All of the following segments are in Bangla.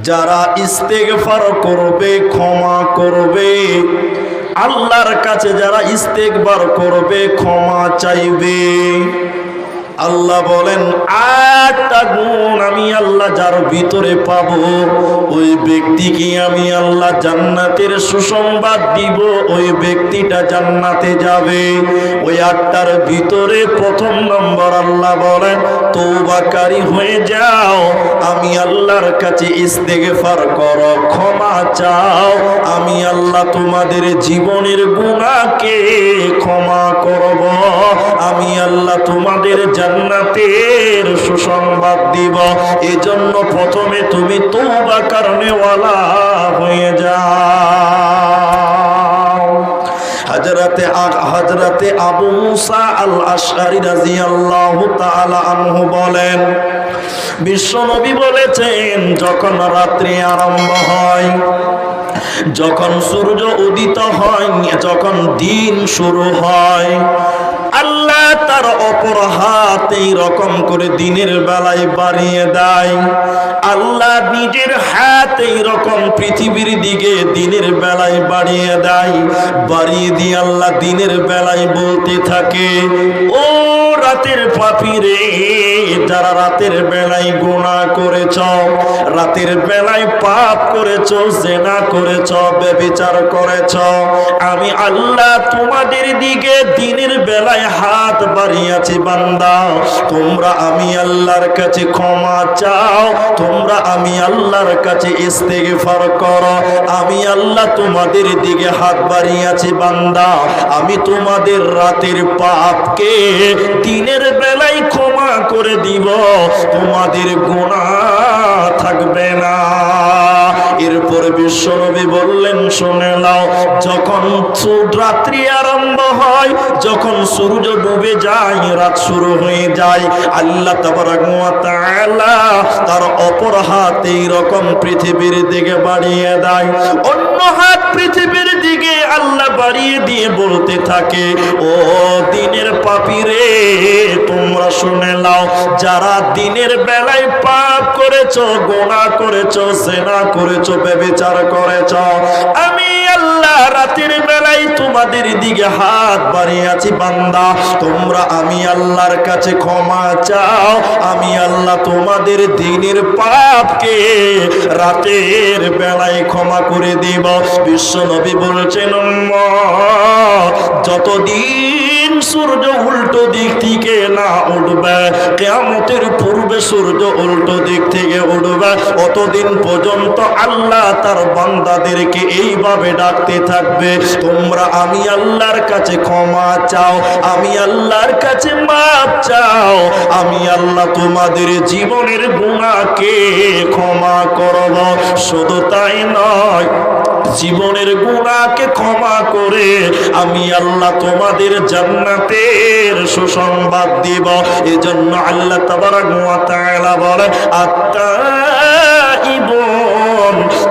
যারা ইস্তেগফার করবে, ক্ষমা করবে, আল্লাহর কাছে যারা ইস্তেগফার করবে, ক্ষমা চাইবে, আল্লাহ বলেন 8টা গুণ আমি আল্লাহ যার ভিতরে পাবো, ওই ব্যক্তিকে আমি আল্লাহ জান্নাতের সুসংবাদ দিব, ওই ব্যক্তিটা জান্নাতে যাবে। ওই 8টার ভিতরে প্রথম নম্বর আল্লাহ বলেন তওবাকারী হয়ে যাও, আমি আল্লাহর কাছে ইস্তেগফার করো, ক্ষমা চাও, আমি আল্লাহ তোমাদের জীবনের গুনাহকে ক্ষমা করব, আমি আল্লাহ তোমাদের জান্নাতের সুসংবাদ দিব। এজন্য প্রথমে তুমি তওবা করনেওয়ালা হয়ে যাও। হযরতে আবু মুসা আল আশআরী রাদিয়াল্লাহু তাআলা আনহু বলেন, বিশ্বনবী বলেছেন যখন রাত্রি আরম্ভ হয়, যখন সূর্য উদিত হয়, যখন দিন শুরু হয়, আল্লাহ তার অপর হাত এই রকম করে দিনের বেলায় বাড়িয়ে দেয়। আল্লাহ নিজের হাত এই রকম পৃথিবীর দিকে দিনের বেলায় বাড়িয়ে দেয়। বাড়িয়ে দিয়ে আল্লাহ দিনের বেলায় বলতে থাকে, ও রাতের পাপীরে, যারা রাতের বেলায় গুনাহ করেছ, রাতের বেলায় পাপ করেছ, জিনা করেছ, ব্যভিচার করেছ, আমি আল্লাহ তোমাদের দিকে দিনের বেলায় হাত বাড়িয়েছি বান্দা, তোমরা আমি আল্লাহর কাছে ক্ষমা চাও, তোমরা আমি আল্লাহর কাছে ইস্তেগফার করো, আমি আল্লাহ তোমাদের দিকে হাত বাড়িয়েছি বান্দা, আমি তোমাদের রাতের পাপকে দিনের বেলায় ক্ষমা করে দিব, তোমাদের গুনাহ থাকবে না। এরপর বিশ্বনবী বললেন, শুনে নাও, যখন রাত্রি আরম্ভ হয়, যখন সূর্য ডুবে যায়, রাত শুরু হয়ে যায়, আল্লাহ তাবারক ওয়া তাআলা তার অপর হাত এই রকম পৃথিবীর দিকে বাড়িয়ে দেয়, অন্য হাত পৃথিবীর দিকে আল্লাহ বাড়িয়ে দিয়ে বলতে থাকে, ও দিনের পাপীরে, তোমরা শুনে নাও, যারা দিনের বেলায় পাপ করেছো, গুনাহ করেছো, জিনা করেছো, ব্যভিচার করেছো, আমি আল্লাহ রাতের বেলায় তোমাদের দিকে হাত বাড়িয়েছি বান্দা, তোমরা আমি আল্লাহর কাছে ক্ষমা চাও, আমি আল্লাহ তোমাদের দিনের পাপকে রাতের বেলায় ক্ষমা করে দিব। বিশ্বনবী বলছেন, যতদিন সূর্য উল্টো দিক থেকে না উঠবে, কিয়ামতের পূর্বে সূর্য উল্টো দিক থেকে উঠবে, অতদিন পর্যন্ত আল্লাহ তার বান্দাদেরকে এইভাবে ডাকতে থাকবে, তোমরা আমি আল্লাহর কাছে ক্ষমা চাও, আমি আল্লাহর কাছে মাপ চাও, আমি আল্লাহ তোমাদের জীবনের গুনাহকে ক্ষমা করব। শুধু তাই নয়, জীবনের গুনাহকে ক্ষমা করে আমি আল্লাহ তোমাদের জান্নাতের সুসংবাদ দিব। এজন্য আল্লাহ তাবারক ওয়া তাআলা বলে, আত্তাইবুন,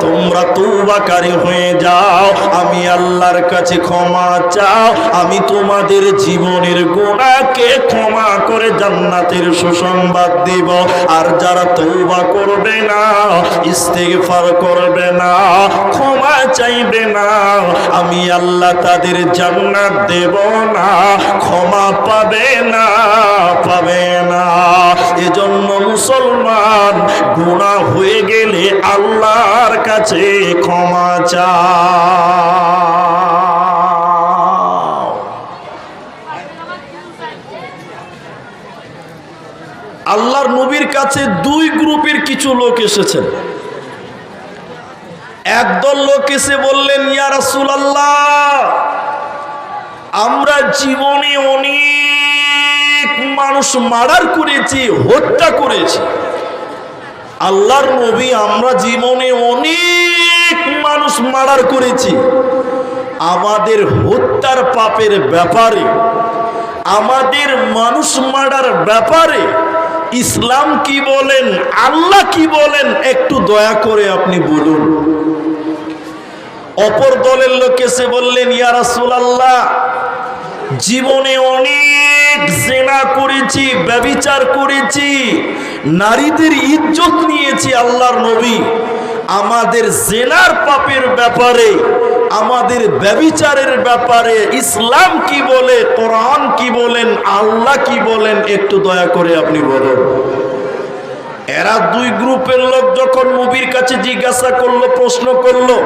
তোমরা তওবাকারী হয়ে যাও, আমি আল্লাহর কাছে ক্ষমা চাও, আমি তোমাদের জীবনের গুনাহকে ক্ষমা করে জান্নাতের সুসংবাদ দিব। আর যারা তওবা করবে না, ইস্তেগফার করবে না, ক্ষমা চাইবে না, আমি আল্লাহ তাদের জান্নাত দেব না, ক্ষমা পাবে না, পাবে না। এজন্য মুসলমান, গুনাহ হয়ে গেলে আল্লাহর কাছে ক্ষমা চাও। আল্লাহর নবীর কাছে দুই গ্রুপের কিছু লোক এসেছেন। একদল লোক এসে বললেন, ইয়া রাসূলুল্লাহ, আমরা জীবনে অনেক মানুষ মার্ডার করেছি, হত্যা করেছি। আল্লাহর নবী, আমরা জীবনে অনেক মানুষ মার্ডার করেছি, আমাদের হত্যার পাপের ব্যাপারে, আমাদের মানুষ মার্ডার ব্যাপারে ইসলাম কি বলেন, আল্লাহ কি বলেন, একটু দয়া করে আপনি বলুন। অপর দলের লোক এসে বললেন, ইয়া রাসূলুল্লাহ, জীবনে অনেক জিনা করেছি, ব্যভিচার করেছি, নারীদের ইজ্জত নিয়েছি আল্লাহর নবী, আমাদের জেনার পাপের ব্যাপারে, আমাদের ব্যভিচারের ব্যাপারে ইসলাম কি বলে, কোরআন কি বলেন, আল্লাহ কি বলেন, একটু দয়া করে আপনি বলুন। এরা দুই গ্রুপের লোক যখন নবীর কাছে জিজ্ঞাসা করলো, প্রশ্ন করলো,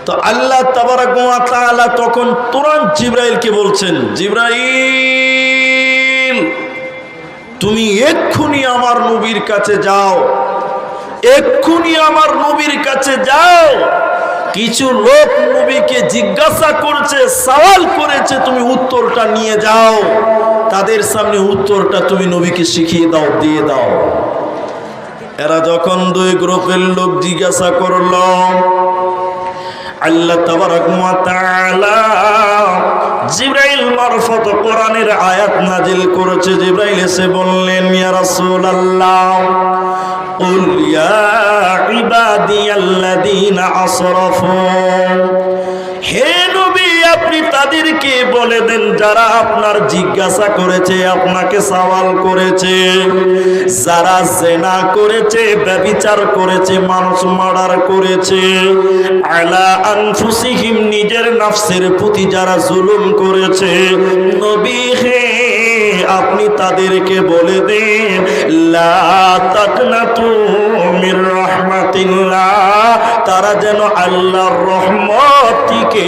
তো আল্লাহ তাবারাক ওয়া তাআলা তখন তুরন্ত জিবরাইলকে বলছেন, জিবরাইল তুমি এক্ষুনি আমার নবীর কাছে যাও, এক্ষুনি আমার নবীর কাছে যাও। কিছু লোক নবীকে জিজ্ঞাসা করছে, সওয়াল করেছে, তুমি উত্তরটা নিয়ে যাও, তাদের সামনে উত্তরটা তুমি নবীকে শিখিয়ে দাও, দিয়ে দাও। এরা যখন দুই গ্রুপের লোক জিজ্ঞাসা করলো, আল্লাহ তাবারাক ওয়া তাআলা জিবরাইল মারফত কোরআনের আয়াত নাজিল করেছে। জিবরাইল এসে বললেন, ইয়া রাসূলুল্লাহ কুল ইয়া ইবাদিয়াল্লাযীনা আসরাফু, হে নবী আপনি তাদেরকে বলে দেন যারা আপনার জিজ্ঞাসা করেছে, আপনাকে সওয়াল করেছে, যারা জিনা করেছে, ব্যভিচার করেছে, মানুষ মার্ডার করেছে, আলা আনফুসিহিম নিজের নফসের প্রতি যারা জুলুম করেছে, নবী হে আপনি তাদেরকে বলে দেন লা তাকনাতু মির রাহমাতিল্লাহ, তারা যেন আল্লাহর রহমত থেকে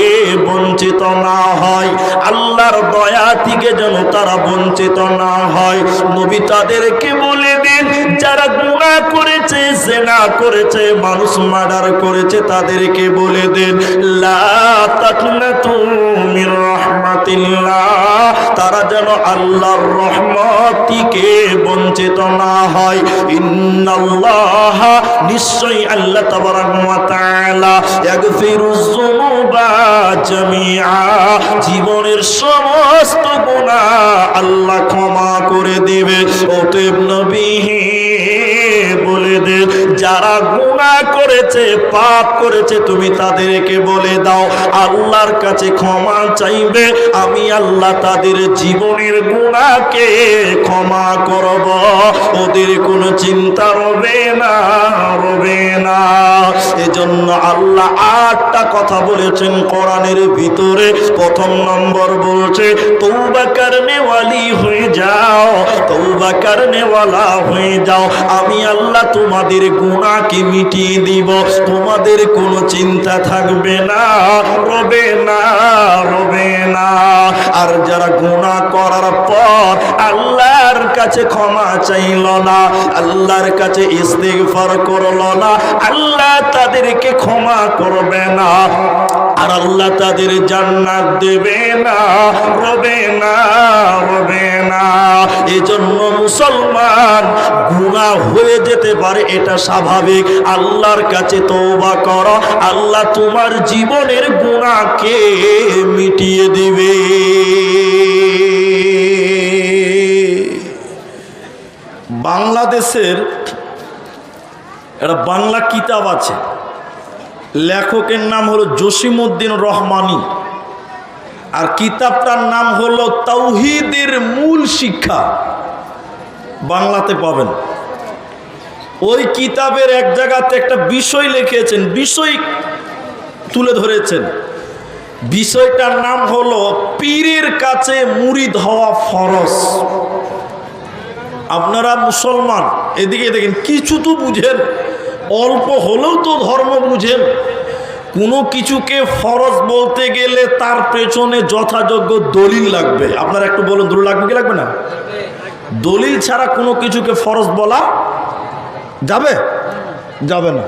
বঞ্চিত না হয়, আল্লাহর দয়া থেকে যেন তারা বঞ্চিত না হয়। নবী তাদেরকে বলে দেন যারা গুনাহ করেছে, জিনা করেছে, মানুষ মার্ডার করেছে, তাদেরকে বলে দেন লা তাকনাতু মির রাহমাতিল্লাহ, তারা যেন আল্লাহর রহমত থেকে বঞ্চিত না হয়। ইন্নাল্লাহ নিশ্চয়ই আল্লাহ তাবারাক ওয়া তাআলা ইয়াগফিরুয যুনুবা জামিআ, জীবনের সমস্ত গুনাহ আল্লাহ ক্ষমা করে দিবে। অতএব নবী বলে দে যারা গুনাহ করেছে, পাপ করেছে, তুমি তাদেরকে বলে দাও আল্লাহর কাছে ক্ষমা চাইবে, আমি আল্লাহ তাদের জীবনের গুনাহকে ক্ষমা করব, ওদের কোনো চিন্তা রবে না, রবে না। এজন্য আল্লাহ 8টা কথা বলেছেন কোরআনের ভিতরে। প্রথম নম্বর বলছে তওবা করনে ওয়ালি হয়ে যাও, তওবা করনে ওয়ালা হয়ে যাও, আমি আল্লাহ তোমাদের গুনাহকে মিটিয়ে দিব, তোমাদের কোনো চিন্তা থাকবে না, রবে না, রবে না। আর যারা গুনাহ করার পর আল্লাহর কাছে ক্ষমা চাইল না, আল্লাহর কাছে ইস্তিগফার করল না, আল্লাহ তাদেরকে ক্ষমা করবে না, আর আল্লাহ তাদের জান্নাত দেবে না, রবে না, রবে না। এজন্য মুসলমান গুনাহ হয়ে যেতে পারে, এটা স্বাভাবিক, আল্লাহর কাছে তওবা করো, আল্লাহ তোমার জীবনের গুনাহকে মিটিয়ে দিবে। বাংলাদেশের একটা বাংলা কিতাব আছে, লেখকের নাম হলো জসিমউদ্দিন রহমানী, আর কিতাবটার নাম হলো তাওহীদের মূল শিক্ষা, বাংলাতে পাবেন। ওই কিতাবের এক জায়গাতে একটা বিষয় লিখেছেন, বিষয় তুলে ধরেছেন, বিষয়টার নাম হলো পীরের কাছে মুরিদ হওয়া ফরজ। আপনারা মুসলমান, এদিকে দেখেন, কিছু তো বুঝেন, অল্প হলেও তো ধর্ম বুঝেন। কোনো কিছুকে ফরজ বলতে গেলে তার পেছনে যথাযোগ্য দলিল লাগবে। আপনারা একটু বলুন, দলিল লাগবে কি লাগবে না? দলিল ছাড়া কোনো কিছুকে ফরজ বলা যাবে? যাবে না।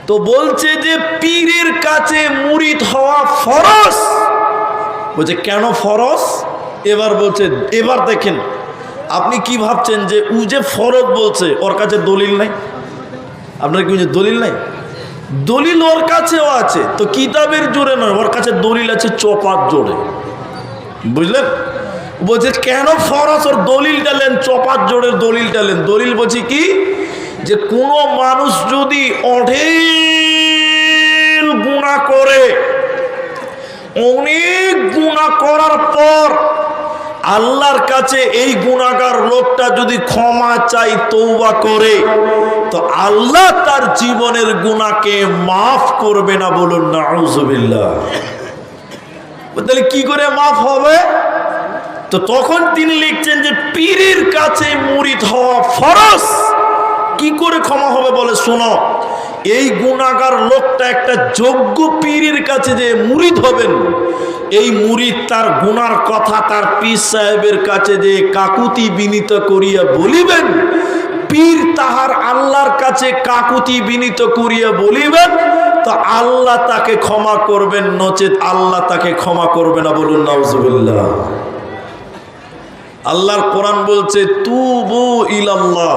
তো বলছে যে পীরের কাছে মুরিদ হওয়া ফরজ। বলছে কেন ফরজ? এবার বলছে, এবার দেখেন আপনি কি ভাবছেন যে ও যে ফরজ বলছে ওর কাছে দলিল নাই? আপনার কি দলিল নাই? দলিল ওর কাছেও আছে, তো কিতাবের জোরে নয়, ওর কাছে দলিল আছে চপার জোরে, বুঝলেন? বলছে কেন ফরজ, ওর দলিল ডালেন, চপার জোরে দলিল ডালেন। দলিল বলছি কি, যে কোনো মানুষ যদি অঢেল গুনাহ করে, অনেক গুনাহ করার পর আল্লাহর কাছে এই গুনাহগার লোকটা যদি ক্ষমা চাই, তওবা করে, তো আল্লাহ তার জীবনের গুনাহকে মাফ করবে না। বলুন নাউযুবিল্লাহ। তাহলে কি করে মাফ হবে? তো তখন তিনি লিখছেন যে পীরের কাছে মুরিদ হওয়া ফরজ। কি করে ক্ষমা হবে বলে শোনো, এই গুনাহগার লোকটা একটা যোগ্য পীরের কাছে যে মুরিদ হবেন, এই মুরিদ তার গুনার কথা তার পীর সাহেবের কাছে যে কাকুতি বিনীত করিয়া বলিবেন, পীর তাহার আল্লাহর কাছে কাকুতি বিনীত করিয়া বলিবেন, তো আল্লাহ তাকে ক্ষমা করবেন, নচেত আল্লাহ তাকে ক্ষমা করবে না। বলুন নাউযুবিল্লাহ। আল্লাহর কোরআন বলছে তুবু ইলাল্লাহ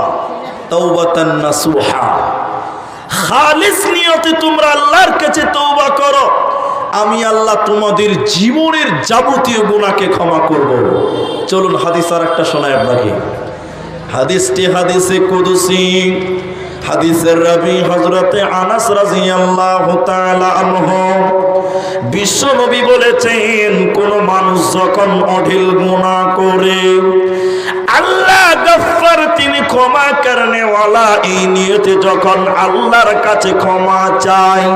তাওবাতান নাসুহা, খালিস নিয়তে তোমরা আল্লাহর কাছে তওবা করো, আমি আল্লাহ তোমাদের জীবনের যাবতীয় গুনাহকে ক্ষমা করব। চলুন হাদিস আর একটা শোনাই আপনাকে। হাদিসটি হাদিসে কুদসি, হাদিসের রাবি হযরতে আনাস রাদিয়াল্লাহু তাআলা আনহু। বিশ্ব নবী বলেছেন, কোন মানুষ যখন অঢেল গুনাহ করে, আল্লাহ গফফার, তিনি ক্ষমা করনে ওয়ালা, এই নিয়তে যখন আল্লাহর কাছে ক্ষমা চায়,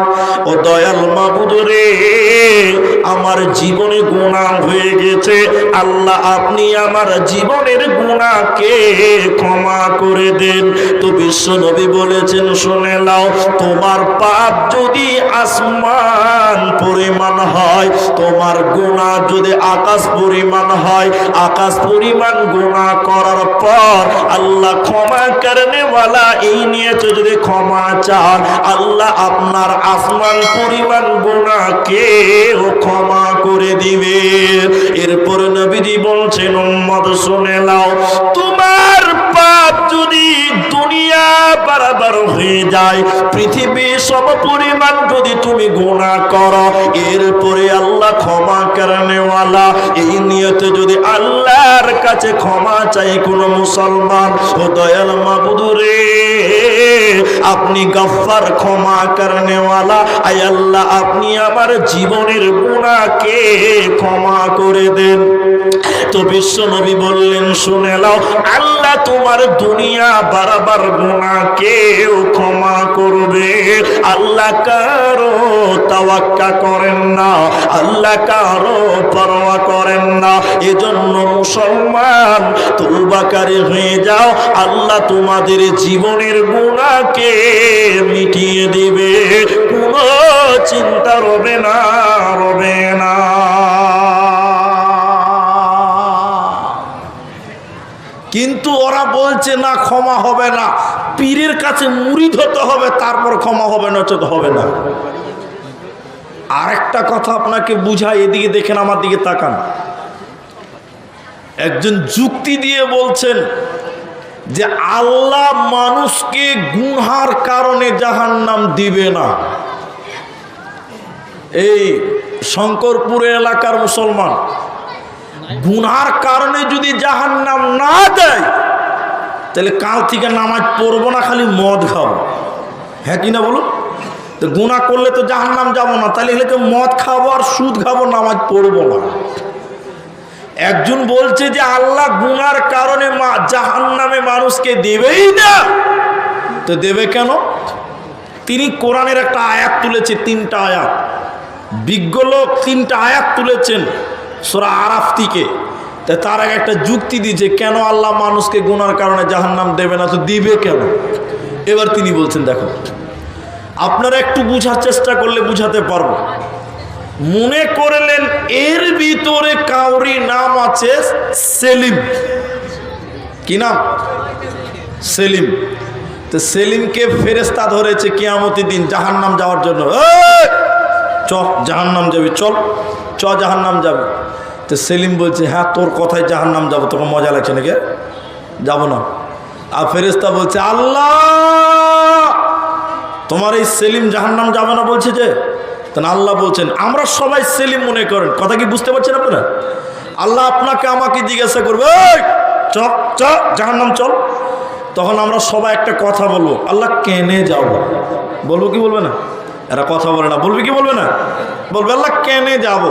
ও দয়াল মাবুদ রে, আমার জীবনে গুনাহ হয়ে গেছে, আল্লাহ আপনি আমার জীবনের গুনাহকে ক্ষমা করে দেন। তো বিশ্ব নবী বলেছেন, শুনে নাও, তোমার পাপ যদি আসমান পরিমাণ হয়, তোমার গুনাহ যদি আকাশ পরিমাণ হয়, আকাশ পরিমাণ গুনাহ করার পর আল্লাহ ক্ষমা করনে ওয়ালা, এই নিয়ে যদি ক্ষমা চান, আল্লাহ আপনার আসমান পরিমাণ গুনাহকে ক্ষমা করে দিবে। এরপর নবীজি বলছেন, উম্মত শুনে নাও, তোমার পাপ যদি দুনিয়া বরাবর হয়ে যায়, পৃথিবী সম পরিমাণ যদি তুমি গুনাহ করো, এরপরে আল্লাহ ক্ষমা করনে ওয়ালা, এই নিয়তে যদি আল্লাহর কাছে ক্ষমা চাই কোন মুসলমান, ও দয়াল মাবুদ রে, আপনি গফফার, ক্ষমা করনে ওয়ালা, আয় আল্লাহ আপনি আমার জীবনের গুনাহকে ক্ষমা করে দেন। তো বিশ্ব নবী বললেন, শুনে নাও, আল্লাহ তোমার দুনিয়া বারবার গুনাহকে ক্ষমা করবে। আল্লাহ কারো তাওয়াক্কা করেন না, আল্লাহ কারো পরোয়া করেন না। এজন্য মুসলমান তওবাকারী হয়ে যাও, আল্লাহ তোমাদের জীবনের গুনাহকে মিটিয়ে দিবে, কোনো চিন্তা রবে না, রবে না। কিন্তু ওরা বলছে না, ক্ষমা হবে না, পীরের কাছে মুরিদ হতে হবে, তারপর ক্ষমা হবে, নচেত হবে না। আরেকটা কথা আপনাকে বুঝাই, এদিকে দেখেন, আমার দিকে তাকান। একজন যুক্তি দিয়ে বলছেন যে আল্লাহ মানুষকে গুনহার কারণে জাহান্নাম দিবে না। এই শঙ্করপুর এলাকার মুসলমান, গুনহার কারণে যদি জাহান্নাম না দেয়, তাহলে কাল থেকে নামাজ পড়বো না, খালি মদ খাবো। হ্যাঁ কিনা বলুন? তো গুনাহ করলে তো জাহান্নাম যাবো না, তাহলে মদ খাবো আর সুদ খাবো, নামাজ পড়বো না। একজন বলছে যে আল্লাহ গুনার কারণে জাহান্নামে মানুষকে দেবেই না। তো দেবে কেন? তিনি কোরআনের একটা আয়াত তুলেছে, 3টা আয়াত, বিজ্ঞ লোক 3টা আয়াত তুলেছেন সূরা আরাফ থেকে। তার আগে একটা যুক্তি দিয়েছে, কেন আল্লাহ মানুষকে গুনার কারণে জাহান্নাম দেবে না, তো দিবে কেন? এবার তিনি বলছেন, দেখো, আপনারা একটু বুঝার চেষ্টা করলে বুঝাতে পারবো। মনে করলেন এর ভিতরে কাউরি নাম আছে সেলিম। কি নাম? সেলিম। তো সেলিমকে ফেরেশতা ধরেছে কিয়ামতের দিন জাহান্নাম যাওয়ার জন্য। চ জাহান্নাম যাবি, চল চ জাহান্নাম যাবে। তো সেলিম বলছে, হ্যাঁ তোর কথায় জাহান্নাম যাবো, তোকে মজা লাগছে নাকি? যাবো না। আর ফেরেশতা বলছে, আল্লাহ তোমার এই সেলিম জাহান্নাম যাবে না বলছে যে। তখন আল্লাহ বলছেন, আমরা সবাই সেলিম মনে করেন। কথা কি বুঝতে পারছেন আপনারা? আল্লাহ আপনাকে আমাকে জিজ্ঞাসা করবে, চ চ জাহান্নাম চল। তখন আমরা সবাই একটা কথা বলবো, আল্লাহ কেনে যাব? বলবো কি বলবে না? এরা কথা বলে না, বলবে কি বলবে না? বলবে আল্লাহ কেনে যাব।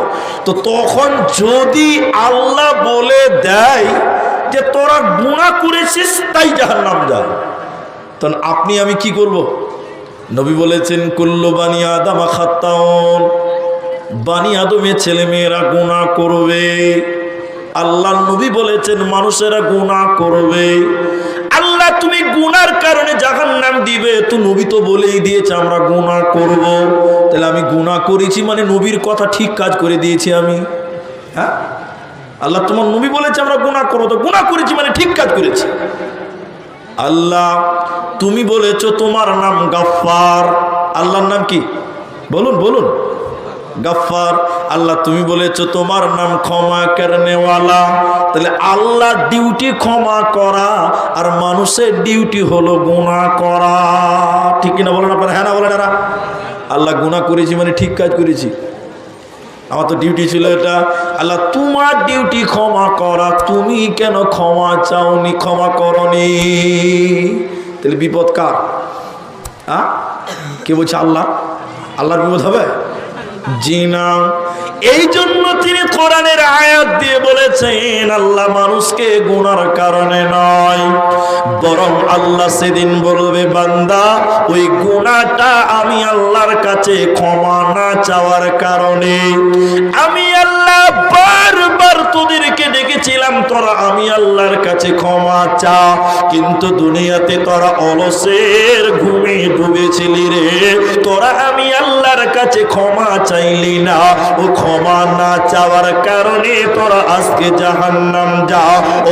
তো তখন যদি আল্লাহ বলে দেয় যে তোরা গুনাহ করেছিস তাই জাহান্নাম যা, তখন আপনি আমি কি করব? নবী বলেছেন কুল্লু বানি আদম খাত্তাউন, বানি আদমের ছেলে মেয়েরা গুনাহ করবে। আল্লাহ নবী বলেছেন মানুষেরা গুনাহ করবে। আল্লাহ তুমি গুনার কারণে জাহান্নাম দিবে, তো নবী তো বলেই দিয়েছে আমরা গুনাহ করব। তাহলে আমি গুনাহ করেছি মানে নবীর কথা ঠিক কাজ করে দিয়েছি আমি। হ্যাঁ, আল্লাহ তোমার নবী বলেছে আমরা গুনাহ করব, তো গুনাহ করেছি মানে ঠিক কাজ করেছি। আল্লাহ তুমি বলেছো তোমার নাম গাফফার, আল্লাহর নাম কি বলুন বলুন? গাফফার। আল্লাহ তুমি বলেছো তোমার নাম ক্ষমা করনেওয়ালা। তাহলে আল্লাহর ডিউটি ক্ষমা করা আর মানুষের ডিউটি হলো গুনাহ করা। ঠিক কিনা বলেন আপনারা? হ্যাঁ না বলেন? এরা আল্লাহ গুনাহ করেছি মানে ঠিক কাজ করেছি, আমার তো ডিউটি ছিল এটা। আল্লাহ তোমার ডিউটি ক্ষমা করা, তুমি কেন ক্ষমা চাওনি, ক্ষমা করনি? তাহলে বিপদ কার? কে বলছে? আল্লাহ। আল্লাহর বিপদ হবে? জি না। এই জন্য তিনি কোরআনের আয়াত দিয়ে বলেছেন আল্লাহ মানুষকে গুনার কারণে নয়, বরং আল্লাহ সেদিন বলবে বান্দা ওই গুনাহটা আমি আল্লাহর কাছে ক্ষমা না চাওয়ার কারণে। আমি আল্লাহ বারবার তোদেরকে ডেকেছিলাম তোরা আমি আল্লাহর কাছে ক্ষমা চা, কিন্তু দুনিয়াতে তোরা অলসের ঘুমে ডুবেছিলি রে, তোরা আমি আল্লাহর কাছে ক্ষমা চাইলি না। ও ক্ষমা না চাওয়ার কারণে তোরা আজকে জাহান্নাম যা।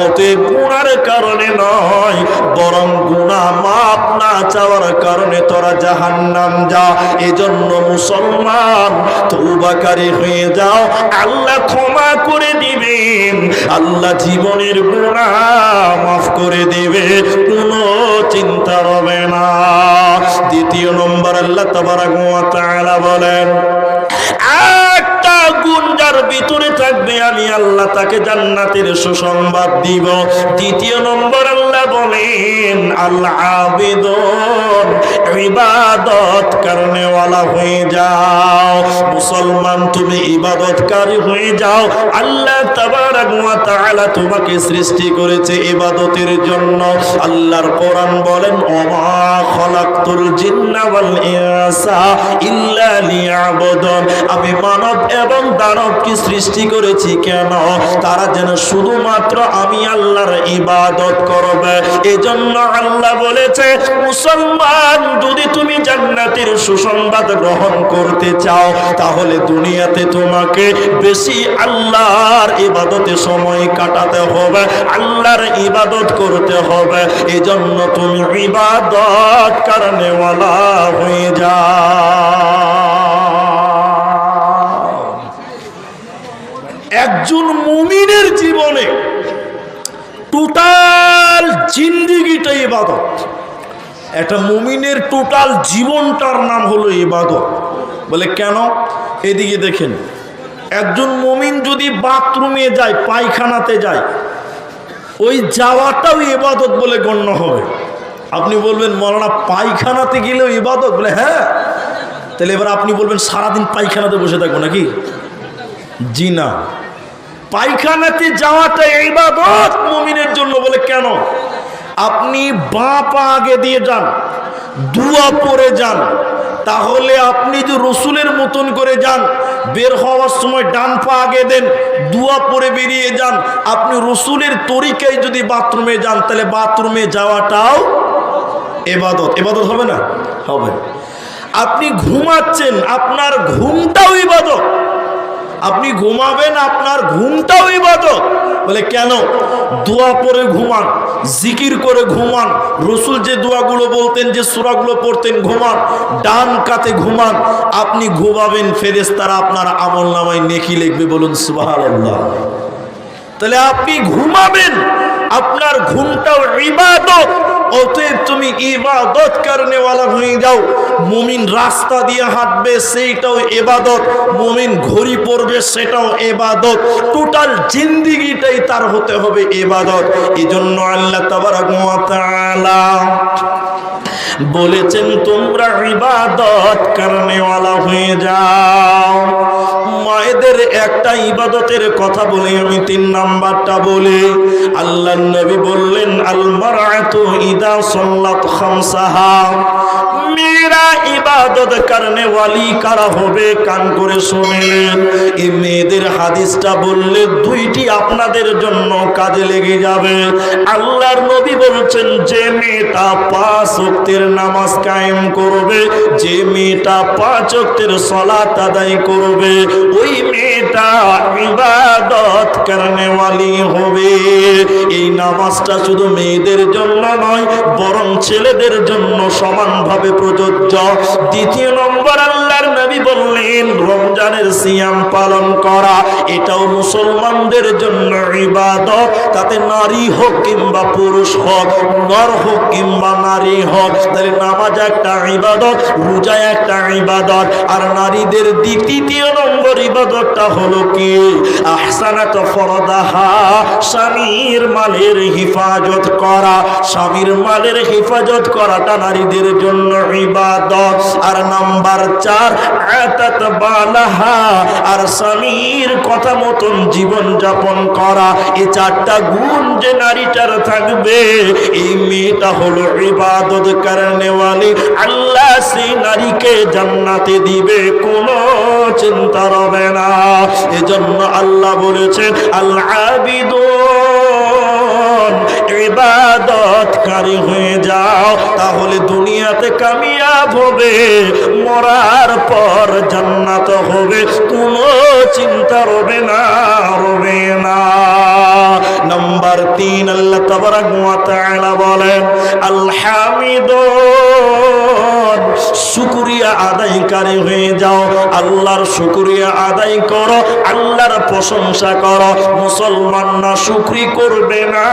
ওতে গুনার কারণে নয়, বরং গুনাহ মাপ না চাওয়ার কারণে তোরা জাহান্নাম যা। এজন্য মুসলমান তওবাকারী হয়ে যাও, আল্লাহ ক্ষমা করে দিবেন, আল্লাহ জীবনের গুনাহ মাফ করে দিবে, কোনো চিন্তা হবে না। দ্বিতীয় নম্বর আল্লাহ তাবারক ওয়া তাআলা বলেন একটা গুণ যার ভিতরে থাকবে আমি আল্লাহ তাকে জান্নাতের সুসংবাদ দিব। দ্বিতীয় নম্বর আল্লাহ বলেন আল্লাহ আবিদুন ইবাদত করনেওয়ালা হয়ে যাও। মুসলমান তুমি ইবাদতকারী হয়ে যাও। আল্লাহ তাবারক ওয়া তাআলা তোমাকে সৃষ্টি করেছে ইবাদতের জন্য। আল্লাহর কোরআন বলেন ওমা খলাকতুল জিন্না ওয়াল ইনসা ইল্লা লিয়াবুদুন, আমি মানব এবং দানবকে সৃষ্টি করেছি কেন? তারা যেন শুধুমাত্র আমি আল্লাহর ইবাদত করবে। এজন্য আল্লাহ বলেছে মুসলমান যদি তুমি জান্নাতের সুসংবাদ গ্রহণ করতে চাও তাহলে দুনিয়াতে তোমাকে বেশি আল্লাহর ইবাদতে সময় কাটাতে হবে, আল্লাহর ইবাদত করতে হবে। এজন্য তুমি ইবাদত করনেওয়ালা হয়ে যাও। একজন মুমিনের জীবনে টোটাল জিন্দেগিটাই ইবাদত। একটা মুমিনের টোটাল জীবনটার নাম হলো ইবাদত। বলে কেন? এদিকে দেখেন, একজন মুমিন যদি বাথরুমে যায়, পায়খানাতে যায়, ওই যাওয়াটাও ইবাদত বলে গণ্য হবে। আপনি বলবেন মৌলানা পায়খানাতে গেলেও ইবাদত? বলে হ্যাঁ। তাহলে এবার আপনি বলবেন সারাদিন পায়খানাতে বসে থাকবো নাকি? জি না, পায়খানাতে যাওয়াটা ইবাদত মুমিনের জন্য। বলে কেন? আপনি বাঁ পা আগে দিয়ে যান, দুয়া পরে যান, তাহলে আপনি যে রসুলের মতন করে যান, বের হওয়ার সময় ডান পা আগে দেন, দুয়া পরে বেরিয়ে যান, আপনি রসুলের তরিকায় যদি বাথরুমে যান তাহলে বাথরুমে যাওয়াটাও ইবাদত। ইবাদত হবে না? হবে। আপনি ঘুমাচ্ছেন, আপনার ঘুমটাও ইবাদত। আপনি ঘুমাবেন, আপনার ঘুমটাও ইবাদত। বলে কেন? দোয়া পরে ঘুমান, জিকির করে ঘুমান, রসুল যে দোয়াগুলো বলতেন, যে সূরাগুলো পড়তেন ঘুমান, ডান কাতে ঘুমান। আপনি ঘুমাবেন, ফেরেশতারা আপনার আমলনামায় নেকি লিখবে। বলুন সুবহানাল্লাহ। তাহলে আপনি ঘুমাবেন, আপনার ঘুমটাও ইবাদত। অতএব তুমি ইবাদত করনেওয়ালা হয়ে যাও। মুমিন রাস্তা দিয়ে হাঁটবে, সেইটাও ইবাদত। মুমিন ঘড়ি পরবে, সেটাও ইবাদত। টোটাল জিন্দেগিটাই তার হতে হবে ইবাদত। এজন্য আল্লাহ তাবারক ওয়া তাআলা বলেছেন তোমরা ইবাদত করনেওয়ালা হয়ে যাও। মায়েদের একটা ইবাদতের কথা বলে আমি 3 নাম্বারটা বলি। আল্লাহর নবী বললেন আল মারআতু ইদা সাল্লাত খামসাহা, মেয়েরা ইবাদত করনে ওয়ালি কারা হবে? কান করে শুনলেন। এই মেয়েদের হাদিসটা বললে 2টি আপনাদের জন্য কাজে লেগে যাবে। আল্লাহর নবী বলছেন যে মেয়েটা 5 ওয়াক্তের নামাজ কায়েম করবে, যে মেয়েটা 5 ওয়াক্তের সালাত আদায় করবে, ওই মেয়েটা ইবাদত করনে ওয়ালি হবে। এই নামাজটা শুধু মেয়েদের জন্য নয়, বরং ছেলেদের জন্য সমানভাবে প্রযোজ্য। 2 নম্বর আল্লাহর নবী বললেন রমজানের সিয়াম পালন করা, এটাও মুসলমানদের জন্য ইবাদত। তাতে নারী হোক কিংবা পুরুষ হোক, নর হোক কিংবা নারী হোক। তাহলে নামাজ একটা ইবাদত, রোজা একটা ইবাদত। আর নারীদের 2 নম্বর ইবাদতটা হলো কি? আহসানাত ফরদাহা, স্বামীর মালের হিফাজত করা। স্বামীর মালের হিফাজত করাটা নারীদের জন্য ইবাদত। আর নাম্বার 4 আতাত বালাহা, আর স্বামীর কথা মতন জীবন যাপন করা। এই 4টা গুণ যে নারীটার থাকবে, এই মেয়েটা হলো ইবাদত করনে ওয়ালি। আল্লাহ সেই নারীকে জান্নাতে দিবে, কোনো চিন্তা হবে না। এজন্য আল্লাহ বলেছেন আল আবিদুন, ইবাদতকারী হয়ে যাও, তাহলে দুনিয়াতে কামিয়াব হবে, মরার পর জান্নাত হবে, কোনো চিন্তা হবে না, হবে না। নাম্বার 3 আল্লাহ তাবারাক ওয়া তাআলা বলেন আল হামিদুন, শুকরিয়া আদায়কারী হয়ে যাও। আল্লাহর শুকরিয়া আদায় করো, আল্লাহর প্রশংসা করো। মুসলমান না শুকরি করবে না,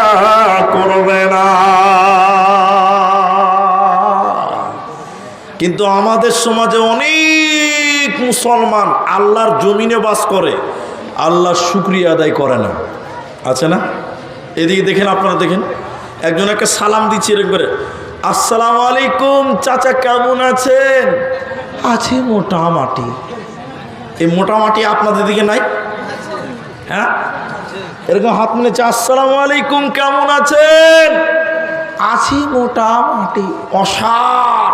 করবে না। কিন্তু আমাদের সমাজে অনেক মুসলমান আল্লাহর জমিনে বাস করে, আল্লাহর শুকরিয়া আদায় করে না। আছে না? এদিকে দেখেন, আপনারা দেখেন, একজনকে সালাম দিচ্ছি একবারে, আসসালামু আলাইকুম চাচা, কেমন আছেন? আছি মোটামুটি। এই মোটামুটি আপনাদের দিকে নাই? হ্যাঁ, এরকম হাত মিলেছে, আসসালামু আলাইকুম কেমন আছেন? আছি মোটামুটি, অসার।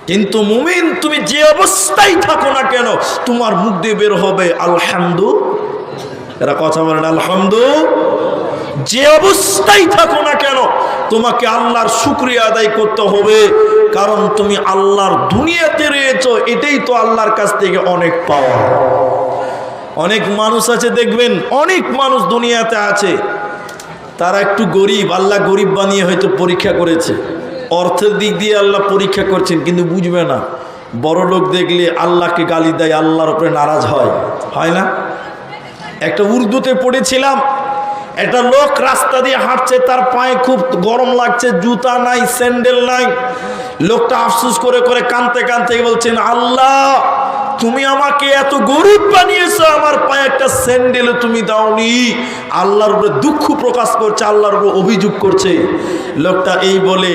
কিন্তু মুমিন, তুমি যে অবস্থায় থাকো না কেন, তোমার মুখ দিয়ে বের হবে আলহামদুলিল্লাহ। এরা কথা বলেন আলহামদুলিল্লাহ। যে অবস্থায় থাকো না কেন, তোমাকে আল্লাহর শুকরিয়া আদায় করতে হবে, কারণ তুমি আল্লাহর দুনিয়াতে রয়েছো। এটাই তো আল্লাহর কাছ থেকে অনেক পাওয়া। অনেক মানুষ আছে দেখবেন, অনেক মানুষ দুনিয়াতে আছে, তারা একটু গরিব, আল্লাহ গরিব বানিয়ে হয়তো পরীক্ষা করেছে, অর্থের দিক দিয়ে আল্লাহ পরীক্ষা করছেন, কিন্তু বুঝবে না। বড় লোক দেখলে আল্লাহকে গালি দেয়, আল্লাহর উপরে নারাজ হয়, হয় না? একটা উর্দুতে পড়েছিলাম, একটা লোক রাস্তা দিয়ে হাঁটছে, তার পায়ে খুব গরম লাগছে, জুতা নাই, স্যান্ডেল নাই। লোকটা আফসোস করে করে কাঁদতে কাঁদতে বলছেন, আল্লাহ তুমি আমাকে এত গরিব বানিয়েছো, আমার পায়ে একটা স্যান্ডেল তুমি দাওনি। আল্লাহর উপরে দুঃখ প্রকাশ করছে, আল্লাহর উপরে অভিযোগ করছে। লোকটা এই বলে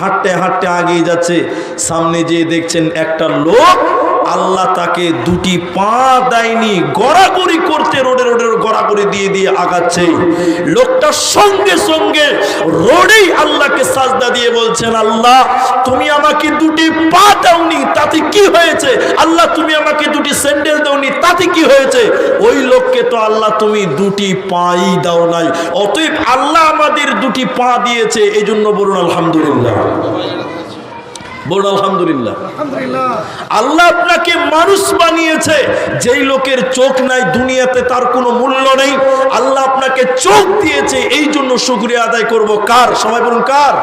হাঁটতে হাঁটতে আগিয়ে যাচ্ছে। সামনে যেয়ে দেখছেন একটা লোক, আল্লাহ তাকে 2টি পা দেয়নি, গড়াগড়ি করতে রোডের গড়াগড়ি দিয়ে দিয়ে আগাচ্ছে। লোকটা সঙ্গে সঙ্গে রোডেই আল্লাহকে সাজদা দিয়ে বলছেন, আল্লাহ তুমি আমাকে 2টি পা দাওনি, তাতে কি হয়েছে? আল্লাহ তুমি আমাকে 2টি স্যান্ডেল দাওনি, তাতে কি হয়েছে? ওই লোককে তো আল্লাহ তুমি 2টি পাই দাও নাই। অতএব আল্লাহ আমাদের 2টি পা দিয়েছে, এই জন্য বলুন আলহামদুলিল্লাহ। বলুন আলহামদুলিল্লাহ। আল্লাহ আপনাকে মানুষ বানিয়েছে। যেই লোকের চোখ নাই, দুনিয়াতে তার কোনো মূল্য নেই। আল্লাহ আপনাকে চোখ দিয়েছে, এই জন্য শুকরিয়া আদায় করব কার? সবাই বলুন কার?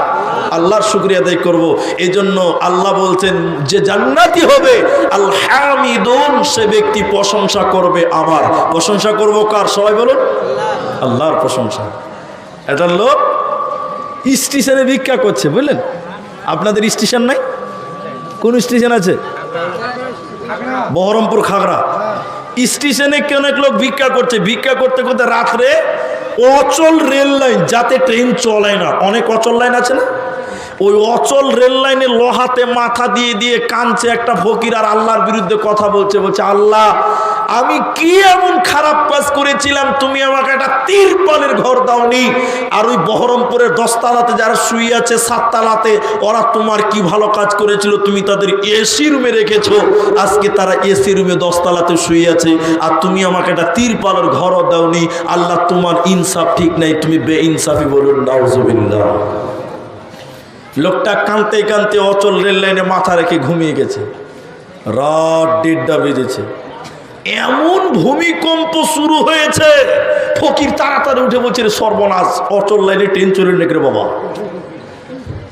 আল্লাহর শুকরিয়া আদায় করব। এই জন্য আল্লাহ বলছেন যে জান্নাতি হবে আল হামিদুন, সে ব্যক্তি প্রশংসা করবে আমার। প্রশংসা করব কার? সবাই বলুন আল্লাহর প্রশংসা। একটা লোক স্টেশনে ভিক্ষা করছে, বুঝলেন? আপনাদের স্টেশন নাই? কোন স্টেশন আছে? বহরমপুর খাগড়া স্টেশনে অনেক লোক ভিক্ষা করছে। ভিক্ষা করতে করতে রাত্রে অচল রেল লাইন, যাতে ট্রেন চলে না, অনেক অচল লাইন আছে না, ওই অচল রেল লাইনে লোহাতে মাথা দিয়ে দিয়ে কাঁদছে একটা ফকির, আর আল্লাহর বিরুদ্ধে কথা বলছে। বলছে, আল্লাহ আমি কি এমন খারাপ কাজ করেছিলাম, তুমি আমাকে একটা তিরপলের ঘর দাওনি? আর ওই বহরমপুরের 10 তালাতে যারা শুয়ে আছে 7 তালাতে, ওরা তোমার কি ভালো কাজ করেছিল, তুমি তাদের এসি রুমে রেখেছো, আজকে তারা এসি রুমে 10 তালাতে শুয়ে আছে, আর তুমি আমাকে একটা তিরপলের ঘরও দাওনি। আল্লাহ তোমার ইনসাফ ঠিক নাই, তুমি বেইনসাফি। বলুন নাউজুবিল্লাহ। লোকটা কাঁদতে কাঁদতে অচল রেল লাইনে মাথা রেখে ঘুমিয়ে গেছে। রাত 1:30 বেজেছে, এমন ভূমিকম্প শুরু হয়েছে। ফকির তাড়াতাড়ি উঠে বলছে, সর্বনাশ, অচল লাইনে ট্রেন চলে নেকরে বাবা।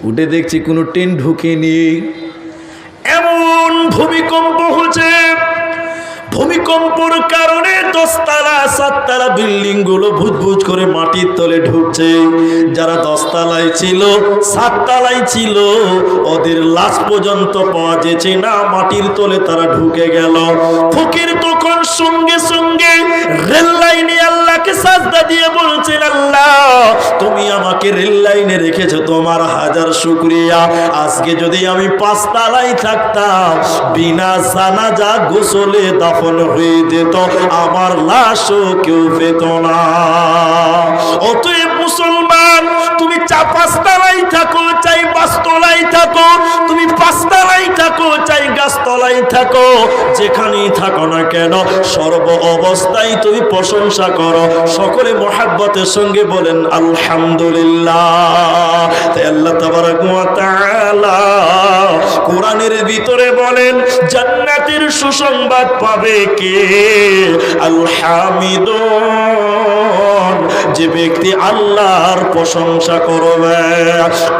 উঠে দেখছি কোনো ট্রেন ঢুকেনি, এমন ভূমিকম্প হচ্ছে। ভূমিকম্পর কারণে 10 তালা 7 তালা বিল্ডিং গুলো ভুজভুজ করে মাটির তলে ঢুকছে। যারা 10 তালায় ছিল 7 তালায় ছিল, ওদের লাশ পর্যন্ত পাওয়া যেছে না, মাটির তলে তারা ঢুকে গেল। ফকির তখন সঙ্গে সঙ্গে রেল লাইনে আল্লাহকে সাজদা দিয়ে বলছেন, আল্লাহ তুমি আমাকে রেল লাইনে রেখেছো, তোমার হাজার শুকরিয়া। আজকে যদি আমি 5 তালায় থাকতাম, বিনা জানাজা গোসলে দাফন হয়ে যেত, আমার লাশও কেউ পেত না। অতএব মুসলমান, তুমি 5 তালায় থাকো চাই 5 তলায় থাকো, তুমি 5 তালায় থাকো চাই গাছ তলায় থাকো, যেখানেই থাকো না কেন সর্ব অবস্থায় তুমি প্রশংসা করো। সকলে মহাব্বতের সঙ্গে বলেন আলহামদুলিল্লাহ। তাই আল্লাহ তাবারাক ওয়া তাআলা কোরআনের ভিতরে বলেন, জান্নাতের সুসংবাদ পাবে কে? আল হামিদুন, যে ব্যক্তি আল্লাহর প্রশংসা করবে।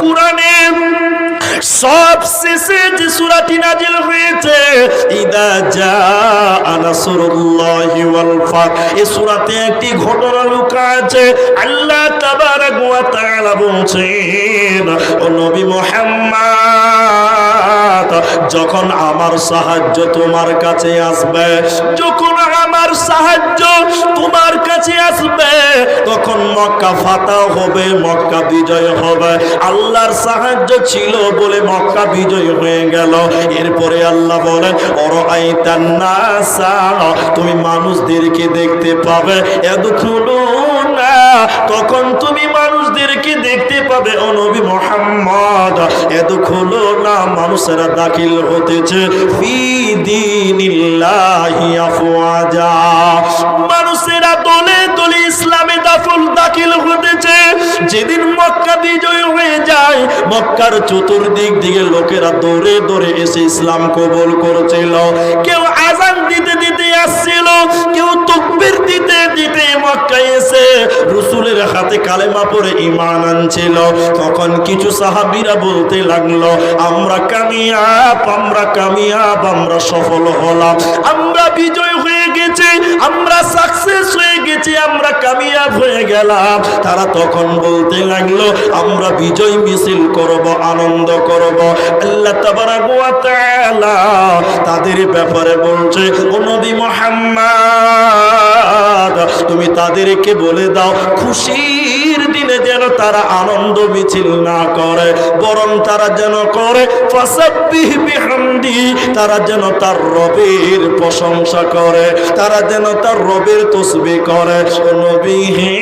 কোরআনে সবশেষে যে সূরাটি নাজিল হয়েছে, ইদা জাআ নাসরুল্লাহি ওয়াল ফাত, এই সূরাতে একটি ঘটনা লুকা আছে। আল্লাহ তাবারাক ওয়া তাআলা বলছেন, ও নবী মুহাম্মদ, যখন আমার সাহায্য তোমার কাছে আসবে, যখন আমার সাহায্য তোমার কাছে আসবে, তখন মক্কা ফাতাহ হবে, মক্কা বিজয় হবে। আল্লাহর সাহায্য ছিল বলে মক্কা বিজয় হয়ে গেল। এরপরে আল্লাহ বলেন, অরাআইতান নাসা, তুমি মানুষদেরকে দেখতে পাবে, ইয়াদখুলুনা, তখন তুমি মানুষদেরকে দেখতে পাবে ও নবী মুহাম্মদ, ইয়াদখুলুনা, মানুষেরা দাখিল হতেছে, ফি দীনিল্লাহি আফওয়াজা, মানুষেরা দলে দলে ইসলামে দাখিল হতেছে। যেদিন মক্কা বিজয় হয়ে যায়, মক্কার চতুর্দিক দিকে লোকেরা দৌড়ে দৌড়ে এসে ইসলাম কবুল করেছিল। কেউ আযান দিতে দিতে আসছিল, কেউ তাকবীর দিতে দিতে মক্কায় এসে রাসূলের হাতে কালেমা পড়ে ঈমান আনছিল। তখন কিছু সাহাবীরা বলতে লাগলো, আমরা কামিয়াব, আমরা কামিয়াব, আমরা সফল হলাম, আমরা বিজয় হয়ে গেছি, আমরা সাকসেস হয়ে গেছি, আমরা কামিয়াব হয়ে গেলাম। তারা তখন বলতে লাগলো, আমরা বিজয় মিছিল করব, আনন্দ করব। আল্লাহ তাবারাক ওয়া তাআলা তাদের ব্যাপারে বলছে, ও নবী মুহাম্মদ, তুমি তাদেরকে বলে দাও, খুশির দিনে যেন তারা আনন্দ মিছিল না করে, বরং তারা যেন করে ফাসাব্বিহ বিহামদি, তারা যেন তার রবের প্রশংসা করে, তারা যেন তার রবের তাসবিহ করে। ও নবী হে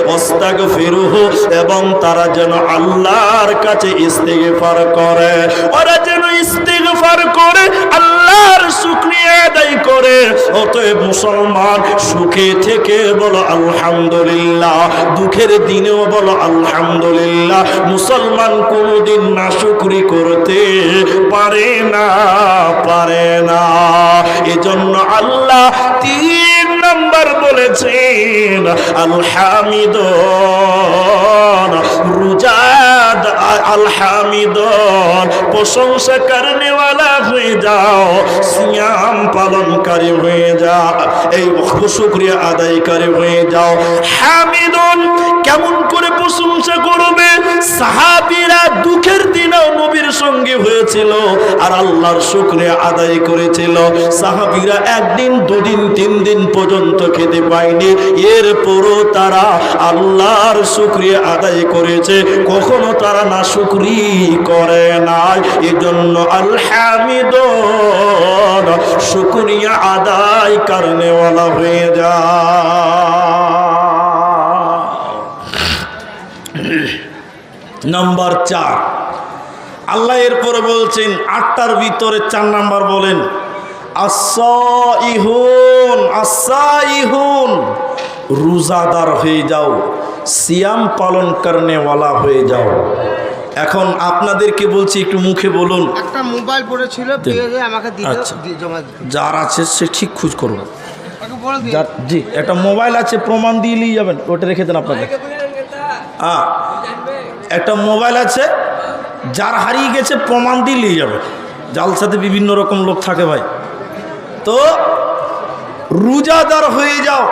ওয়াস্তাগফিরুহু, এবং তারা যেন আল্লাহর কাছে ইস্তিগফার করে, ওরা যেন ইস্তিগফার করে, আল্লাহর শুকরিয়া আদায় করে। অতএব মুসলমান, সুখে থেকে বলো আলহামদুলিল্লাহ, দুঃখের দিনেও বলো আলহামদুলিল্লাহ। মুসলমান কোনদিন নাশুকরি করতে পারে না, পারে না। এজন্য আল্লাহ 3 নাম্বার বলেছেন, আলহামিদুন, রুজাদ আলহামিদুন, প্রশংসা করনে वाला হয়ে যাও, সিয়াম পালনকারী হয়ে যাও, এই শুকরিয়া আদায়কারী হয়ে যাও। হামিদুন, কেমন করে প্রশংসা করবে? সাহাবীরা দুঃখের দিনেও নবীর সঙ্গে হয়েছিল, আর আল্লাহর শুকরিয়া আদায় করেছিল। সাহাবীরা একদিন দুদিন তিন দিন পর্যন্ত খেতে পায়নি, এরপরও তারা আল্লাহর শুকরিয়া আদায় করেছে, কখনো তারা না শুকরি করে নাই। এজন্য আলহামিদুন শুকরিয়া আদায় করনে ওয়ালা হয়ে যায়। নাম্বার 4, আল্লাহ এরপরে বলছেন 8টার ভিতরে 4 নাম্বার বলেন আসাইহুন রোজাদার হয়ে যাও, সিয়াম পালন করনে ওয়ালা হয়ে যাও। এখন আপনাদেরকে বলছি একটু মুখে বলুন। একটা মোবাইল পড়েছিল পেয়ে আমাকে দিতে জমা দিতে, যার আছে সে ঠিক খোঁজ করুন। বলে জি একটা মোবাইল আছে প্রমাণ দিয়ে নিয়ে যাবেন, ওটা রেখে দেন আপনাদের। একটা মোবাইল আছে, যার হারিয়ে গেছে প্রমাণ দিয়ে নিয়ে যাবে। জালসাতে বিভিন্ন রকম লোক থাকে ভাই, তো রোজাদার হয়ে যাও।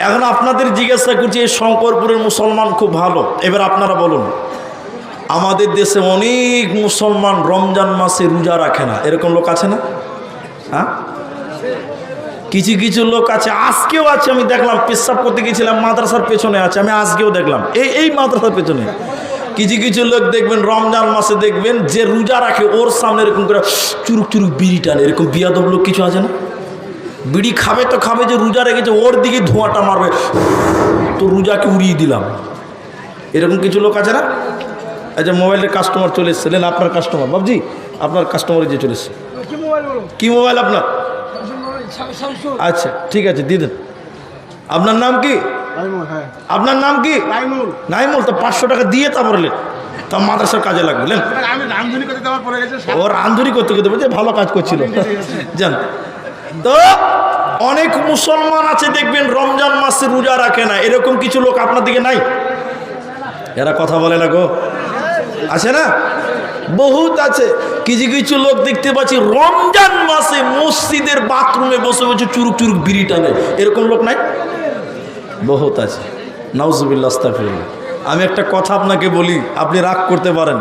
এখন আপনাদের জিজ্ঞাসা করছি, এই শঙ্করপুরের মুসলমান খুব ভালো, এবার আপনারা বলুন, আমাদের দেশে অনেক মুসলমান রমজান মাসে রোজা রাখে না, এরকম লোক আছে না? হ্যাঁ, কিছু কিছু লোক আছে, আজকেও আছে। আমি দেখলাম, পেশাব করতে গেছিলাম, মাদ্রাসার পেছনে আছে, আমি আজকেও দেখলাম এই মাদ্রাসার পেছনে কিছু কিছু লোক দেখবেন রমজান মাসে দেখবেন যে রোজা রাখে, ওর সামনে এরকম করে চুরুক চুরুক বিড়ি টানে। এরকম বিয়াদব লোক কিছু আছে না? বিড়ি খাবে তো খাবে, যে রোজা রেখেছে ওর দিকে ধোঁয়াটা মারবে, তো রোজাকে উড়িয়ে দিলাম। এরকম কিছু লোক আছে না? এই যে মোবাইলের কাস্টমার চলে এসেছিলেন, আপনার কাস্টমার বাবজি, আপনার কাস্টমারে যে চলে এসছে। কি মোবাইল আপনার? আচ্ছা ঠিক আছে দিয়ে দেন। আপনার নাম কি? আপনার নাম কি? নাইমুল। তো 500 টাকা দিয়ে তারপরে তা মাদ্রাসার কাজে লাগলেন। ও রান্ধুনি করতে করতে বলছে ভালো কাজ করছিল জান। তো অনেক মুসলমান আছে দেখবেন রমজান মাসে রোজা রাখে না, এরকম কিছু লোক আপনার দিকে নাই? এরা কথা বলে না গো, আছে না? বহুত আছে। কিছু কিছু লোক দেখতে পাচ্ছি রমজান মাসে মসজিদের বাথরুমে বসে বসে চুরুক চুরুক বিড়ি টানে, এরকম লোক নাই? বহুত আছে। নাউজুবিল্লাহ, আস্তাগফিরুল্লাহ। আমি একটা কথা আপনাকে বলি, আপনি রাগ করতে পারেন।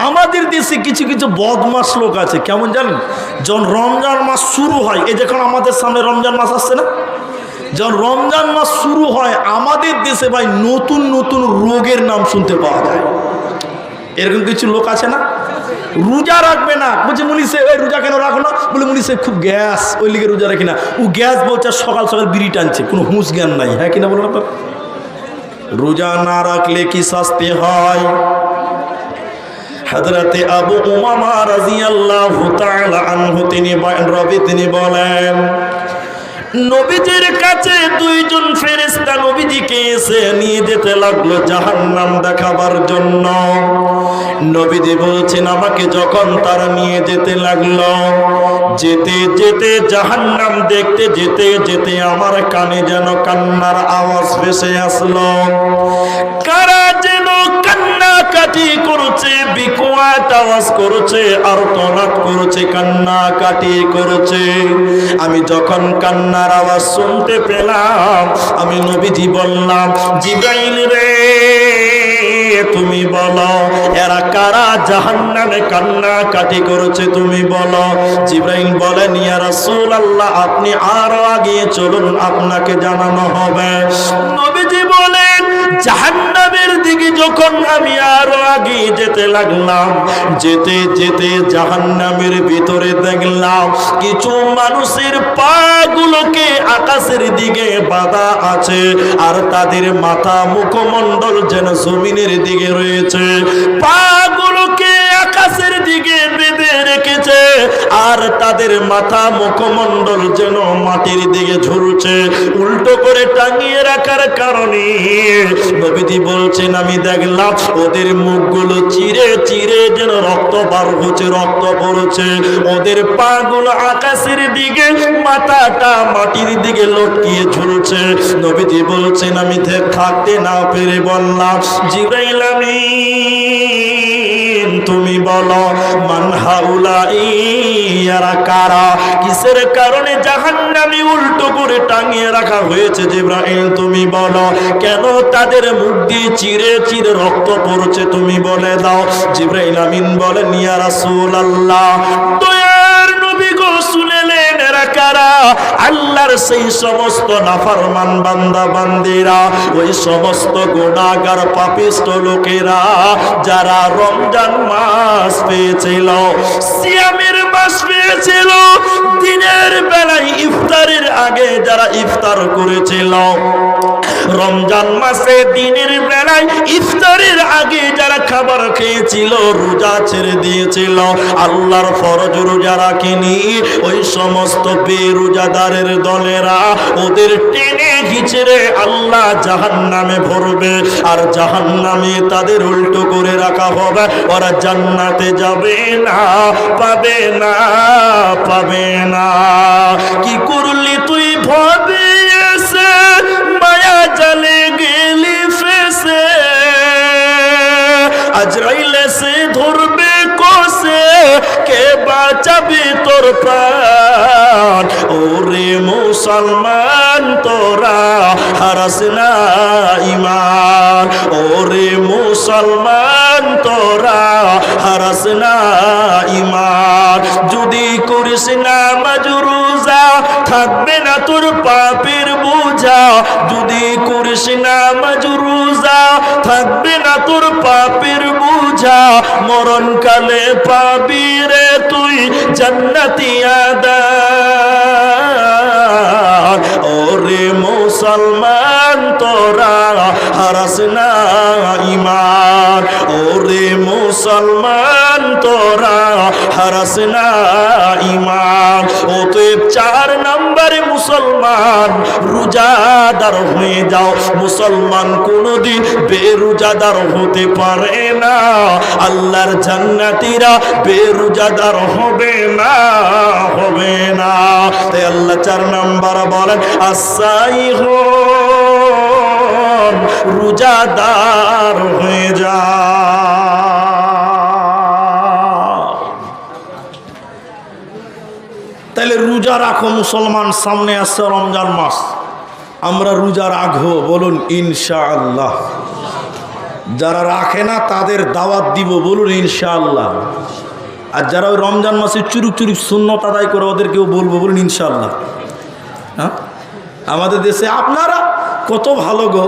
আমাদের দেশে কিছু কিছু বদমাস লোক আছে, কেমন জানেন? যখন রমজান মাস শুরু হয়, এই যখন আমাদের সামনে রমজান মাস আসছে না, যখন রমজান মাস শুরু হয় আমাদের দেশে ভাই নতুন নতুন রোগের নাম শুনতে পাওয়া যায়। এরকম কিছু লোক আছে না? রোজা রাখবে না, বলছে মুনি সাহেব ওই রোজা কেন রাখো না? বলে মুনি সাহেব খুব গ্যাস, ওই লিগে রোজা রাখি না। ও গ্যাস বলছে, সকাল সকাল বিড়ি টানছে, কোনো হুঁশ জ্ঞান নাই। হ্যাঁ কিনা বলুন আপনার? রোজা না রাখলে কি শাস্তি হয়? হযরতে আবু উমামা রাদিয়াল্লাহু তাআলা আনহু তিনি বলেন, নবীজির কাছে 2 জন ফেরেশতা নবীজিকে এসে নিয়ে যেতে লাগলো জাহান্নাম দেখাবার জন্য। নবীজি বলছেন, আমাকে যখন তারা নিয়ে যেতে লাগলো, যেতে যেতে জাহান্নাম দেখতে যেতে যেতে আমার কানে যেন কান্নার আওয়াজ ভেসে আসলো। কারা যেন কান্নাকাটি করছে, বিকট আওয়াজ করছে, আর তনাট করছে, কান্নাকাটি করছে। আমি যখন কান্নার আওয়াজ শুনতে পেলাম, আমি নবীজি বললাম, জিবরাইল রে তুমি বলো এরা কারা জাহান্নামে কান্নাকাটি করেছে, তুমি বলো। জিবরাইল বলেন, ইয়া রাসূলুল্লাহ আপনি আরো এগিয়ে চলুন, আপনাকে জানানো হবে। নবীজি বলেন, জাহান্নামের দিকে যখন আমি আরো আগে যেতে লাগলাম, যেতে যেতে জাহান্নামের ভিতরে দেখলাম কিছু মানুষের পাগুলোকে আকাশের দিকে বাঁধা আছে, আর তাদের মাথা মুখমণ্ডল যেন জমিনের দিকে রয়েছে। পাগুলোকে আকাশের দিকে বেঁধে রেখেছে, আর তাদের মাথা মুখমণ্ডল যেন মাটির দিকে ঝুলছে। উল্টো করে টাঙিয়ে রাখার কারণে নবীজি বলছেন, আমি দেখলাম ওদের মুখগুলো চিরে চিরে যেন রক্ত বার হচ্ছে, রক্ত পড়ছে। ওদের পাগুলো আকাশের দিকে, মাথাটা মাটির দিকে লটকিয়ে ঝুলছে। নবীজি বলছেন, আমি থাকতে না পেরে বললাম, জিবরাইল আমিন আলামিন তুমি বলো মান হাউলাই, এরা কারা? কিসের কারণে জাহান্নামী উল্টো করে টাঙিয়ে রাখা হয়েছে জিবরাইল তুমি বলো? কেন তাদের মুখ দিয়ে চিরে চিরে রক্ত পড়ছে তুমি বলে দাও। জিবরাইল আমিন বলেন ইয়া রাসূলুল্লাহ, দয়ার নবী গো শুনেলেন এরা কারা? আল্লাহর সেই সমস্ত নাফরমান বান্দা বান্দিরা, ওই সমস্ত গুনাহগার পাপিষ্ট লোকেরা যারা রমজান মাস পেয়েছিল, সিয়ামের মাস পেয়েছিল, দিনের বেলায় ইফতারের আগে যারা ইফতার করেছিল, রমজান মাসে দিনের বেলায় ইফতারের আগে যারা খাবার খেয়েছিল, রোজা ছেড়ে দিয়েছিল, আল্লাহর ফরজ রোজা রাখেনি, ওই সমস্ত বেরোজাদারের দলেরা ওদের টেনে হিচড়ে আল্লাহ জাহান্নামে ভরবে, আর জাহান্নামে তাদের উল্টো করে রাখা হবে। ওরা জান্নাতে যাবে না, পাবে না, পাবে না। কি করলি তুই ভাবে এসে, মায়া জালে গেলি ফেসে, আজরাইল এসে ধরবে কষে, কে বাঁচাবে তোর প্রাণ? ওরে মুসলমান তোরা হারাস না ঈমান, ওরে মুসলমান তোরা হারাস না ঈমান। যদি করিস না মাজরুজা, থাকবে না তোর পাপের বোঝা। যদি করিস না মাজরুজা, থাকবে না তোর পাপের বোঝা। মরণকালে পাবি রে তুই জান্নাতি আদান। ওরে মুসলমান তোরা হারাস না ঈমান, ওরে মুসলমান তোরা হারাস না ঈমান। অতএব 4 নম্বরে মুসলমান রোজাদার হয়ে যাও। মুসলমান কোনদিন বেরোজাদার হতে পারে না। আল্লাহর জান্নাতীরা বেরোজাদার হবে না, হবে না। তাই আল্লাহ 4 নম্বর বলেন আসাইহুন, রোজাদার হয়ে যা। তাহলে রোজা রাখো মুসলমান, সামনে আসছে রমজান মাস, আমরা রোজা রাখবো, বলুন ইনশাআল্লাহ। যারা রাখে না তাদের দাওয়াত দিব, বলুন ইনশাআল্লাহ। আর যারা ওই রমজান মাসে চুরুক চুরুক সুন্নত আদায় করে ওদেরকেও বলবো, বলুন ইনশাআল্লাহ। হ্যাঁ, আমাদের দেশে আপনারা কত ভালো গো।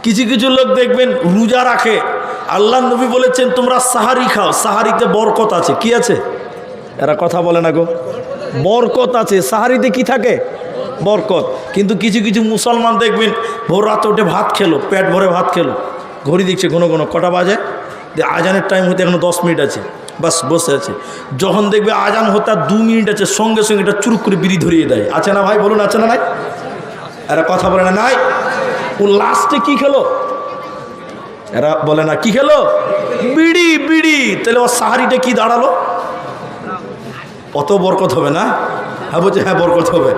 কিছু কিছু লোক দেখবেন রোজা রাখে, আল্লাহ নবী বলেছেন তোমরা সাহারি খাও, সাহারিতে বরকত আছে। কি আছে? এরা কথা বলে না গো। বরকত আছে সাহারিতে। কি থাকে? বরকত। কিন্তু কিছু কিছু মুসলমান দেখবেন ভোর রাতে উঠে ভাত খেলো, পেট ভরে ভাত খেলো, ঘড়ি দেখছে ঘন ঘন কটা বাজে, যে আজানের টাইম হতে এখনো 10 মিনিট আছে, বাস বসে আছে। যখন দেখবে আজান হতে আর 2 মিনিট আছে, সঙ্গে সঙ্গে এটা চুরুক করে বিড়ি ধরিয়ে দেয়। আছে না ভাই? বলুন আছে না নাই? এরা কথা বলে না নাই? ও লাস্টে কি খেলো? এরা বলে না কি খেলো? বিড়ি। বিড়ি। তাহলে ওর সাহারিটা কি দাঁড়ালো? অত বরকত হবে না? হ্যাঁ বলছে হ্যাঁ বরকত হবে,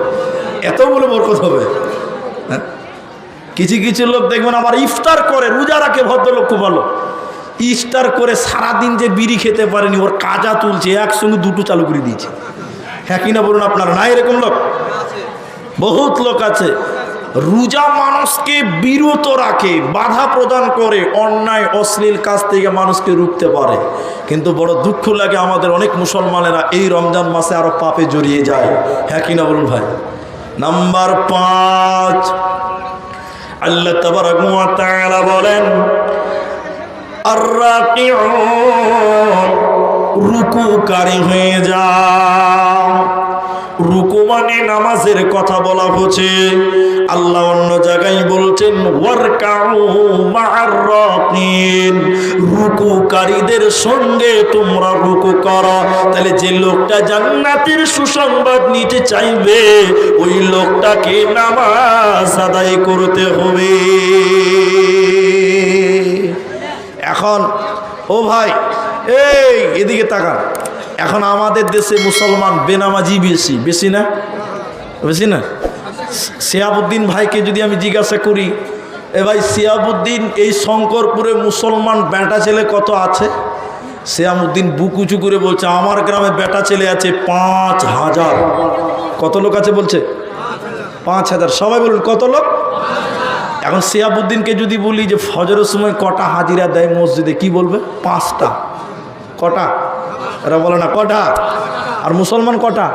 এত বলে বরকত হবে। হ্যাঁ, কিছু কিছু লোক দেখবেন আবার ইফতার করে, রোজা রাখে, ভদ্রলোক খুব ভালো, ইফতার করে সারাদিন যে বিড়ি খেতে পারেনি ওর কাজা তুলছে, একসঙ্গে 2টো চালু করে দিয়েছে। হ্যাঁ কিনা বলুন আপনারা? না এরকম লোক বহুত লোক আছে। রোজা মানুষকে বিরত রাখে, বাধা প্রদান করে, অন্যায় অশ্লীল কাজ থেকে মানুষকে রুখতে পারে। কিন্তু বড় দুঃখ লাগে আমাদের অনেক মুসলমানেরা এই রমজান মাসে আরো পাপে জড়িয়ে যায়। হ্যাঁ কিনা বলুন ভাই? নাম্বার 5, আল্লাহ তাবারক ওয়া তাআলা বলেন আর-রাকিউন, রুকুকারী হয়ে যাও। রুকু মানে নামাজের কথা বলা হচ্ছে। আল্লাহ অন্য জায়গায় বলছেন ওয়ারকাউ মা'আর রাকিন, রুকুকারীদের সঙ্গে তোমরা রুকু করো। তাহলে যে লোকটা জান্নাতের সুসংবাদ নিতে চাইবে ওই লোকটাকে নামাজ আদায় করতে হবে। এখন ও ভাই এই এদিকে তাকান, এখন আমাদের দেশে মুসলমান বেনামাজি বেশি, বেশি না? বেশি না? শিহাবুদ্দিন ভাইকে যদি আমি জিজ্ঞাসা করি, এ ভাই শিহাবুদ্দিন এই শঙ্করপুরে মুসলমান বেটা ছেলে কত আছে? সিয়ামউদ্দিন বুক উঁচু করে বলছে আমার গ্রামে বেটা ছেলে আছে ৫,০০০। কত লোক আছে বলছে? ৫,০০০। সবাই বলুন কত লোক? এখন সিয়ামউদ্দিনকে যদি বলি যে ফজরের সময় কটা হাজিরা দেয় মসজিদে, কি বলবে? ৫টা। কটা? এরা বলে না কটা? আর মুসলমান কটা?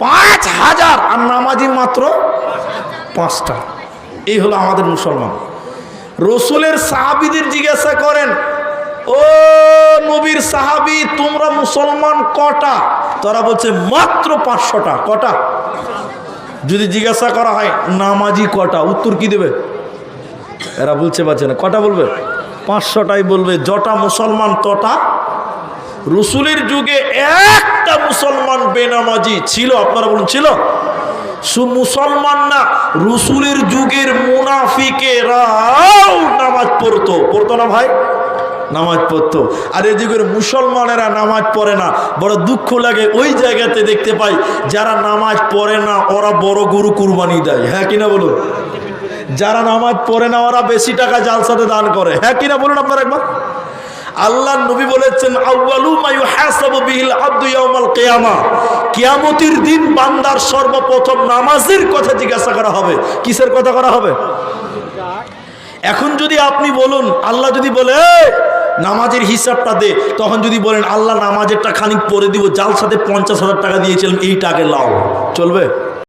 ৫,০০০। আর নামাজি মাত্র 5টা। এই হলো আমাদের মুসলমান। রসুলের সাহাবীদের জিজ্ঞাসা করেন, ও নবীর সাহাবী তোমরা মুসলমান কটা? তারা বলছে মাত্র 500টা। কটা? যদি জিজ্ঞাসা করা হয় নামাজি কটা, উত্তর কি দেবে? এরা বলছে পারছে না। কটা বলবে? 500টাই বলবে। যটা মুসলমান তটা। রসুলের যুগে একটা মুসলমান বেনামাজি ছিল? আপনারা বলুন ছিল? মুসলমান না, রসুলের যুগের মুনাফিকেরাও নামাজ পড়তো। পড়তো না ভাই? নামাজ পড়তো। আর এই যুগের মুসলমানেরা নামাজ পড়ে না। বড় দুঃখ লাগে ওই জায়গাতে দেখতে পাই যারা নামাজ পড়ে না ওরা বড় গরু কুরবানি দেয়। হ্যাঁ কিনা বলুন? যারা নামাজ পড়ে না ওরা বেশি টাকা জালসাতে দান করে। হ্যাঁ কিনা বলুন আপনারা একবার? আল্লাহর নবী বলেছেন আউয়ালু মা ইউহাসাবু বিহিল আবদু ইয়াউমাল কিয়ামা, কিয়ামতের দিন বান্দার সর্বপ্রথম নামাজের কথা জিজ্ঞাসা করা হবে। কিসের কথা করা হবে? এখন যদি আপনি বলুন, আল্লাহ যদি বলে নামাজের হিসাবটা দে, তখন যদি বলেন আল্লাহ নামাজেরটা খানিক পরে দিব, জালসাতে 50,000 টাকা দিয়েছিলাম এইটা আগে লাও, চলবে?